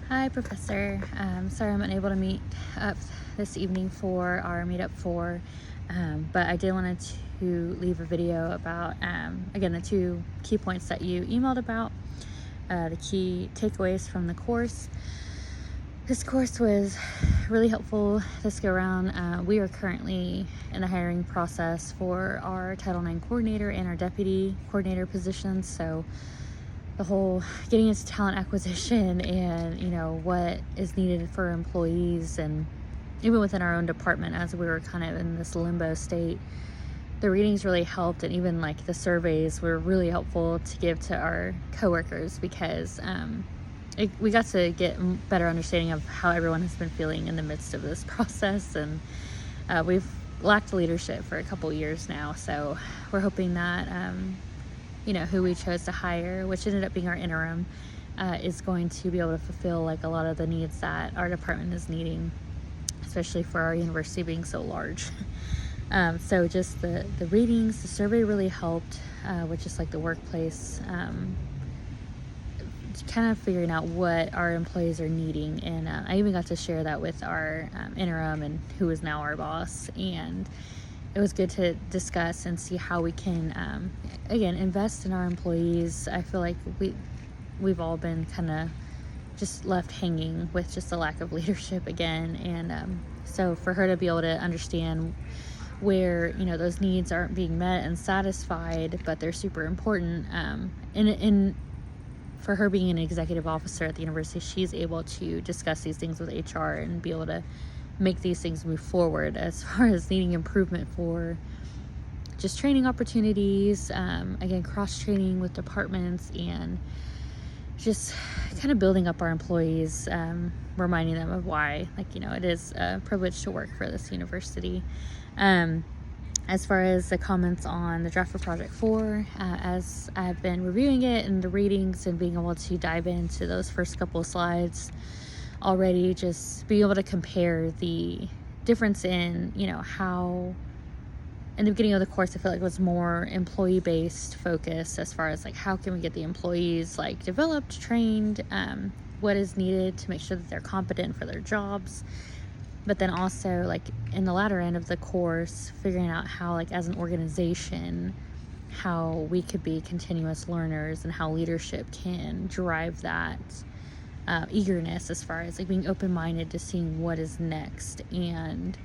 Hi, Professor. Sorry I'm unable to meet up this evening for our Meetup 4, but I did wanted to leave a video about, again, the two key points that you emailed about, the key takeaways from the course. This course was really helpful this go around. We are currently in the hiring process for our Title IX coordinator and our deputy coordinator positions, so the whole getting into talent acquisition and what is needed for employees, and even within our own department, as we were kind of in this limbo state, the readings really helped, and even like the surveys were really helpful to give to our coworkers, because we got to get better understanding of how everyone has been feeling in the midst of this process. And we've lacked leadership for a couple years now, so we're hoping that who we chose to hire, which ended up being our interim, is going to be able to fulfill like a lot of the needs that our department is needing, especially for our university being so large. So just the readings, the survey really helped with just like the workplace, kind of figuring out what our employees are needing. And I even got to share that with our interim, and who is now our boss. And it was good to discuss and see how we can, again, invest in our employees. I feel like we've all been kind of just left hanging with just a lack of leadership again. And so for her to be able to understand where, those needs aren't being met and satisfied, but they're super important. And for her being an executive officer at the university, she's able to discuss these things with HR and be able to make these things move forward as far as needing improvement for just training opportunities, again, cross-training with departments, and just kind of building up our employees, reminding them of why, it is a privilege to work for this university. As far as the comments on the draft for Project 4, as I've been reviewing it and the readings and being able to dive into those first couple of slides already, just being able to compare the difference in, how in the beginning of the course, I feel like it was more employee-based focus as far as how can we get the employees developed, trained, what is needed to make sure that they're competent for their jobs. But then also in the latter end of the course, figuring out how as an organization, how we could be continuous learners, and how leadership can drive that eagerness as far as being open-minded to seeing what is next. And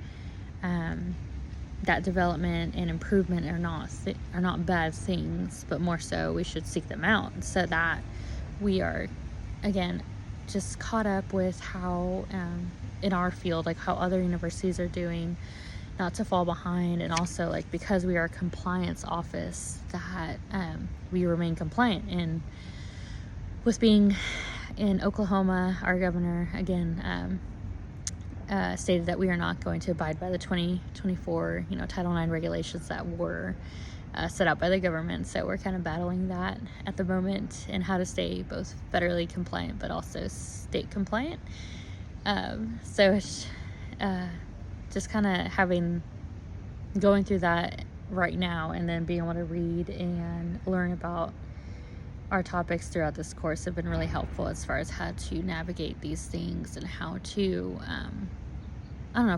that development and improvement are not bad things, but more so we should seek them out, so that we are, again, just caught up with how in our field, how other universities are doing, not to fall behind. And also because we are a compliance office, that we remain compliant. And with being in Oklahoma, our governor again stated that we are not going to abide by the 2024 Title IX regulations that were set out by the government. So we're kind of battling that at the moment, and how to stay both federally compliant but also state compliant. So it's just kind of going through that right now, and then being able to read and learn about our topics throughout this course have been really helpful as far as how to navigate these things, and how to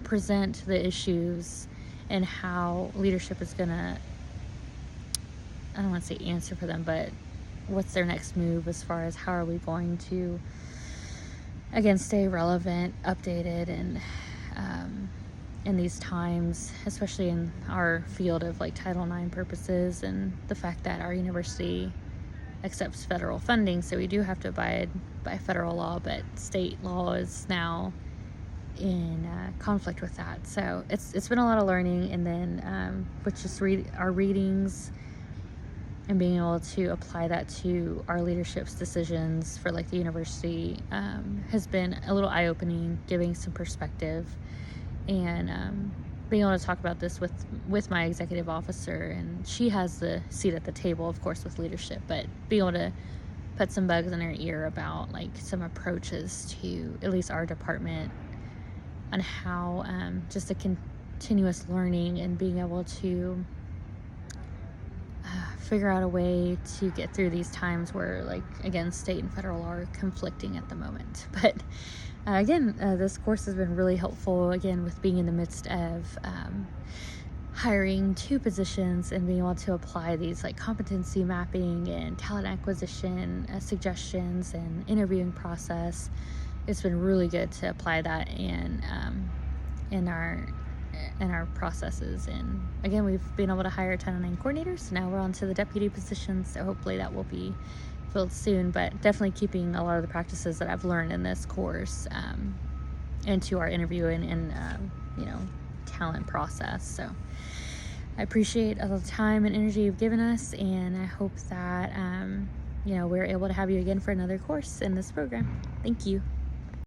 present the issues, and how leadership is gonna, I don't want to say answer for them, but what's their next move as far as how are we going to, again, stay relevant, updated, and in these times, especially in our field of Title IX purposes, and the fact that our university accepts federal funding, so we do have to abide by federal law, but state law is now in conflict with that. So it's been a lot of learning, and then with just our readings and being able to apply that to our leadership's decisions for the university has been a little eye-opening, giving some perspective, and being able to talk about this with my executive officer. And she has the seat at the table, of course, with leadership, but being able to put some bugs in her ear about some approaches to at least our department, on how just the continuous learning and being able to figure out a way to get through these times where, like, again, state and federal are conflicting at the moment. But again, this course has been really helpful, again, with being in the midst of hiring 2 positions and being able to apply these like competency mapping and talent acquisition suggestions and interviewing process. It's been really good to apply that in our processes. And again, we've been able to hire 1009 coordinators. Now we're on to the deputy position, so hopefully that will be filled soon. But definitely keeping a lot of the practices that I've learned in this course into our interviewing and talent process. So I appreciate all the time and energy you've given us, and I hope that we're able to have you again for another course in this program. Thank you.